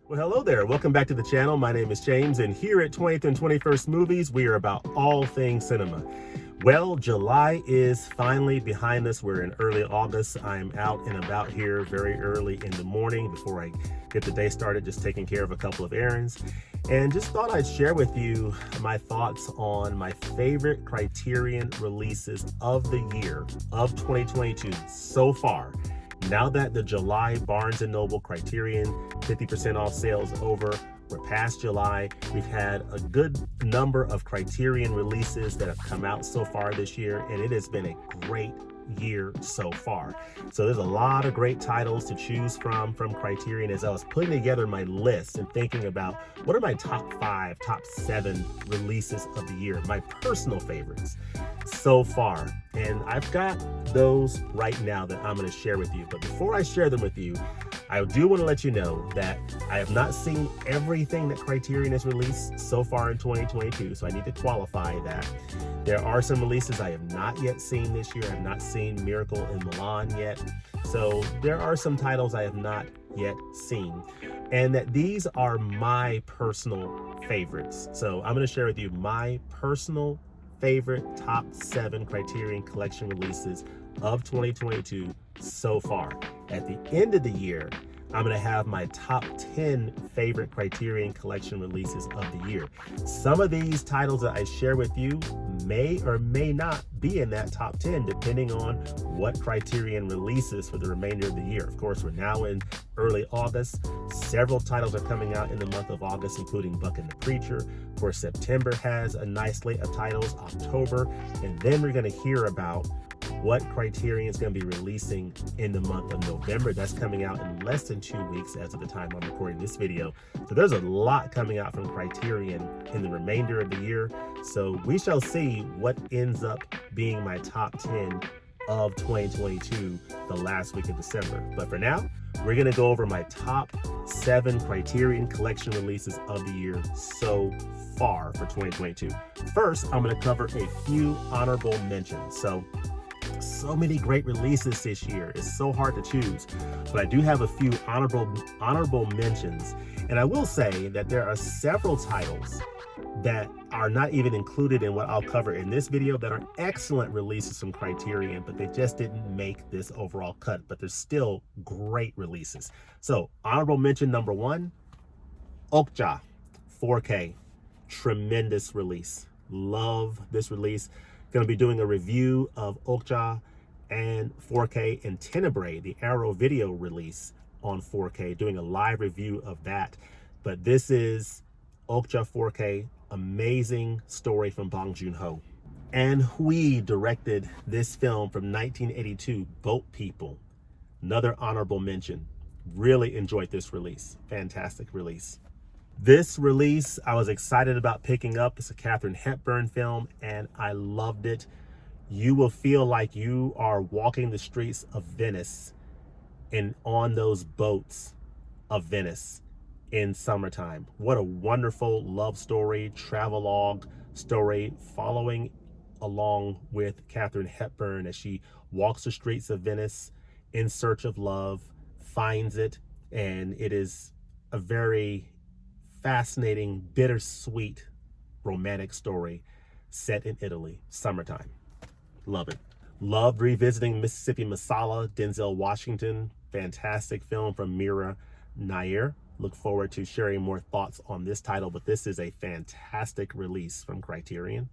Well, hello there. Welcome back to the channel. My name is James, and here at 20th and 21st Movies, we are about all things cinema. Well, July is finally behind us. We're in early August. I'm out and about here very early in the morning before I get the day started, just taking care of a couple of errands. And just thought I'd share with you my thoughts on my favorite Criterion releases of the year of 2022 so far. Now that the July Barnes & Noble Criterion 50% off sales over, we're past July. We've had a good number of Criterion releases that have come out so far this year, and it has been a great year so far. So there's a lot of great titles to choose from Criterion. As I was putting together my list and thinking about what are my top 5, top 7 releases of the year, my personal favorites so far. And I've got those right now that I'm going to share with you. But before I share them with you, I do want to let you know that I have not seen everything that Criterion has released so far in 2022, so I need to qualify that. There are some releases I have not yet seen this year. I have not seen Miracle in Milan yet. So there are some titles I have not yet seen, and that these are my personal favorites. So I'm going to share with you my personal favorite top 7 Criterion Collection releases of 2022 so far. At the end of the year, I'm going to have my top 10 favorite Criterion Collection releases of the year. Some of these titles that I share with you may or may not be in that top 10, depending on what Criterion releases for the remainder of the year. Of course, we're now in early August. Several titles are coming out in the month of August, including Buck and the Preacher. Of course, September has a nice slate of titles, October, and then we're going to hear about what Criterion is going to be releasing in the month of November. That's coming out in less than 2 weeks as of the time I'm recording this video. So there's a lot coming out from Criterion in the remainder of the year. So we shall see what ends up being my top 10 of 2022 the last week of December. But for now, we're going to go over my top 7 Criterion Collection releases of the year so far for 2022. First, I'm going to cover a few honorable mentions. So many great releases this year. It's so hard to choose, but I do have a few honorable mentions. And I will say that there are several titles that are not even included in what I'll cover in this video that are excellent releases from Criterion, but they just didn't make this overall cut, but they're still great releases. So honorable mention number 1, Okja 4K. Tremendous release. Love this release. Going to be doing a review of Okja and 4K and Tenebrae, the Arrow video release on 4K, doing a live review of that. But this is Okja 4K, amazing story from Bong Joon-ho. And Hui directed this film from 1982, Boat People. Another honorable mention. Really enjoyed this release. Fantastic release. This release I was excited about picking up. It's a Katharine Hepburn film, and I loved it. You will feel like you are walking the streets of Venice and on those boats of Venice in summertime. What a wonderful love story, travelogue story, following along with Katharine Hepburn as she walks the streets of Venice in search of love, finds it, and it is a very fascinating, bittersweet romantic story set in Italy, summertime. Love it. Loved revisiting Mississippi Masala, Denzel Washington. Fantastic film from Mira Nair. Look forward to sharing more thoughts on this title, but this is a fantastic release from Criterion.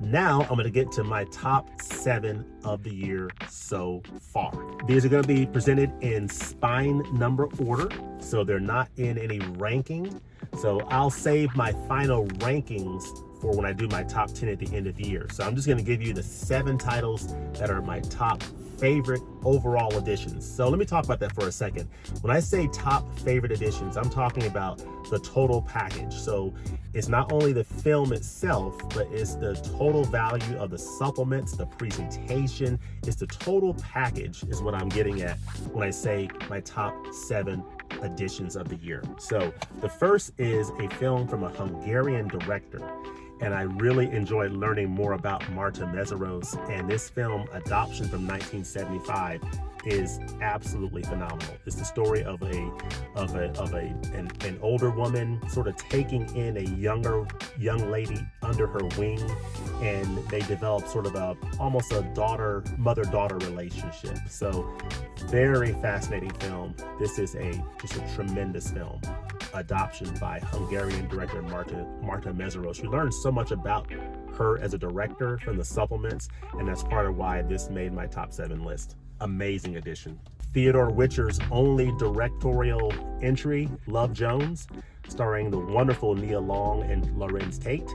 Now I'm going to get to my top 7 of the year so far. These are going to be presented in spine number order, so they're not in any ranking. So I'll save my final rankings for when I do my top 10 at the end of the year. So I'm just going to give you the 7 titles that are my top favorite overall editions. So let me talk about that for a second. When I say top favorite editions, I'm talking about the total package. So it's not only the film itself, but it's the total value of the supplements, the presentation. It's the total package is what I'm getting at when I say my top 7 editions of the year. So the first is a film from a Hungarian director, and I really enjoyed learning more about Marta Mészáros and this film, Adoption from 1975, is absolutely phenomenal. It's the story of an older woman sort of taking in a young lady under her wing, and they develop sort of almost a mother-daughter relationship. So very fascinating film. This is just a tremendous film. Adoption by Hungarian director Marta Meseros. You learn so much about her as a director from the supplements, and that's part of why this made my top 7 list. Amazing addition. Theodore Witcher's only directorial entry, Love Jones, starring the wonderful Nia Long and Lorenz Tate,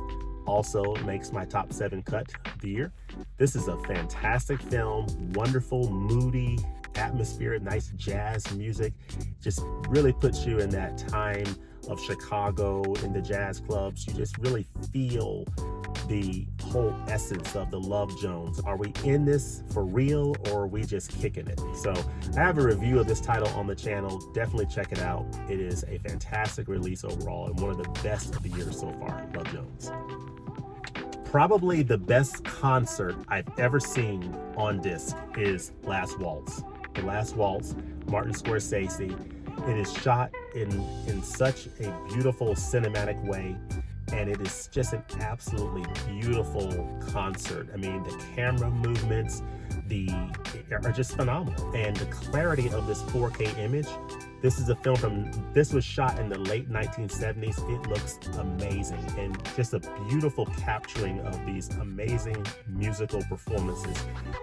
also makes my top 7 cut of the year. This is a fantastic film, wonderful, moody atmosphere, nice jazz music, just really puts you in that time of Chicago in the jazz clubs. You just really feel the whole essence of the Love Jones. Are we in this for real, or are we just kicking it? So I have a review of this title on the channel. Definitely check it out. It is a fantastic release overall and one of the best of the year so far, Love Jones. Probably the best concert I've ever seen on disc is Last Waltz. The Last Waltz, Martin Scorsese. It is shot in such a beautiful cinematic way, and it is just an absolutely beautiful concert. I mean, the camera movements are just phenomenal, and the clarity of this 4K image. This was shot in the late 1970s. It looks amazing, and just a beautiful capturing of these amazing musical performances.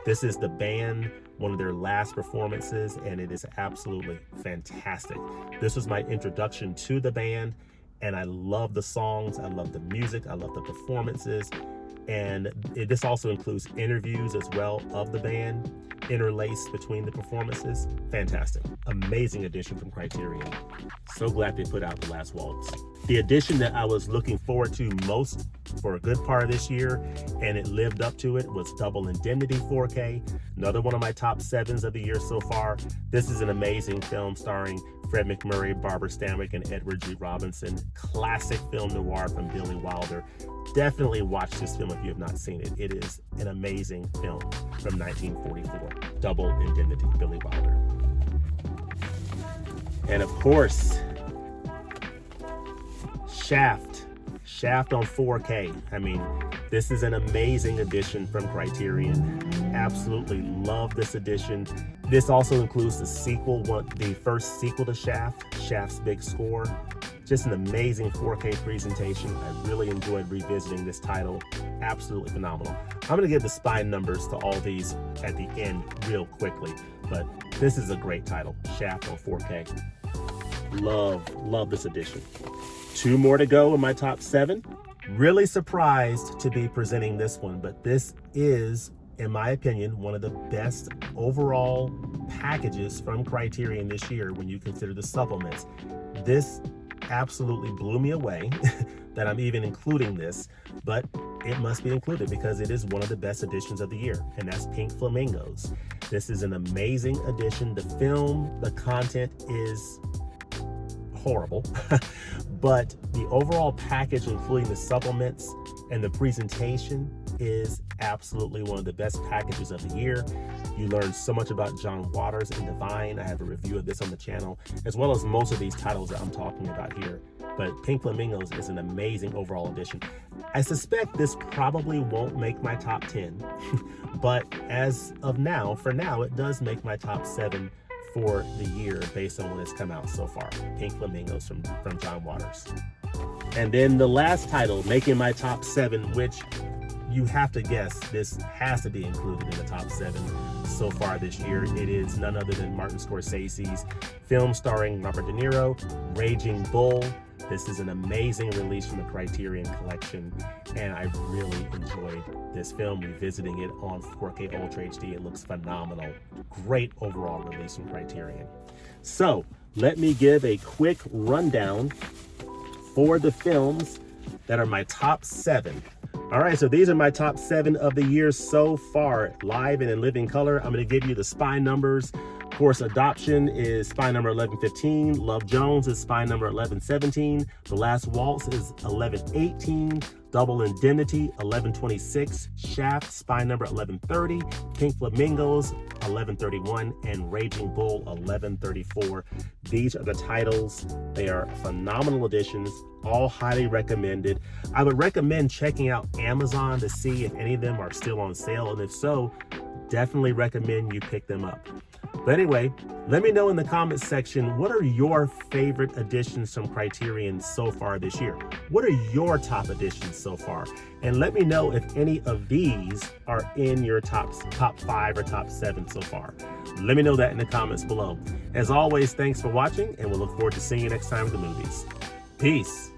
This is the band, one of their last performances, and it is absolutely fantastic. This was my introduction to the band, and I love the songs, I love the music, I love the performances. And this also includes interviews as well of the band, interlaced between the performances. Fantastic. Amazing addition from Criterion. So glad they put out The Last Waltz. The addition that I was looking forward to most for a good part of this year, and it lived up to it, was Double Indemnity 4K. Another one of my top 7s of the year so far. This is an amazing film starring Fred MacMurray, Barbara Stanwyck, and Edward G. Robinson. Classic film noir from Billy Wilder. Definitely watch this film if you have not seen it. It is an amazing film from 1944. Double Indemnity, Billy Wilder. And of course, Shaft on 4K. I mean, this is an amazing addition from Criterion. Absolutely love this edition. This also includes the sequel, the first sequel to Shaft's Big Score. Just an amazing 4K presentation. I really enjoyed revisiting this title. Absolutely phenomenal. I'm going to give the spine numbers to all these at the end real quickly, but this is a great title, Shaft on 4K. Love this edition. 2 more to go in my top 7. Really surprised to be presenting this one, but this is, in my opinion, one of the best overall packages from Criterion this year when you consider the supplements. This absolutely blew me away that I'm even including this, but it must be included because it is one of the best editions of the year, and that's Pink Flamingos. This is an amazing edition. The film, the content is horrible, but the overall package, including the supplements and the presentation, is absolutely one of the best packages of the year. You learn so much about John Waters and Divine. I have a review of this on the channel, as well as most of these titles that I'm talking about here. But Pink Flamingos is an amazing overall edition. I suspect this probably won't make my top 10, but as of now, for now, it does make my top 7 for the year based on when it's come out so far. Pink Flamingos from John Waters. And then the last title making my top 7, which you have to guess this has to be included in the top 7 so far this year. It is none other than Martin Scorsese's film starring Robert De Niro, Raging Bull. This is an amazing release from the Criterion Collection, and I really enjoyed this film, revisiting it on 4K Ultra HD. It looks phenomenal. Great overall release from Criterion. So let me give a quick rundown for the films that are my top 7. All right, so these are my top 7 of the year so far, live and in living color. I'm going to give you the spine numbers course, Adoption is spy number 1115. Love Jones is spy number 1117. The Last Waltz is 1118. Double Indemnity 1126. Shaft, spy number 1130. Pink Flamingos 1131. And Raging Bull 1134. These are the titles. They are phenomenal editions, all highly recommended. I would recommend checking out Amazon to see if any of them are still on sale, and if so, definitely recommend you pick them up. But anyway, let me know in the comments section, what are your favorite editions from Criterion so far this year? What are your top editions so far? And let me know if any of these are in your top 5 or top 7 so far. Let me know that in the comments below. As always, thanks for watching, and we'll look forward to seeing you next time at the movies. Peace.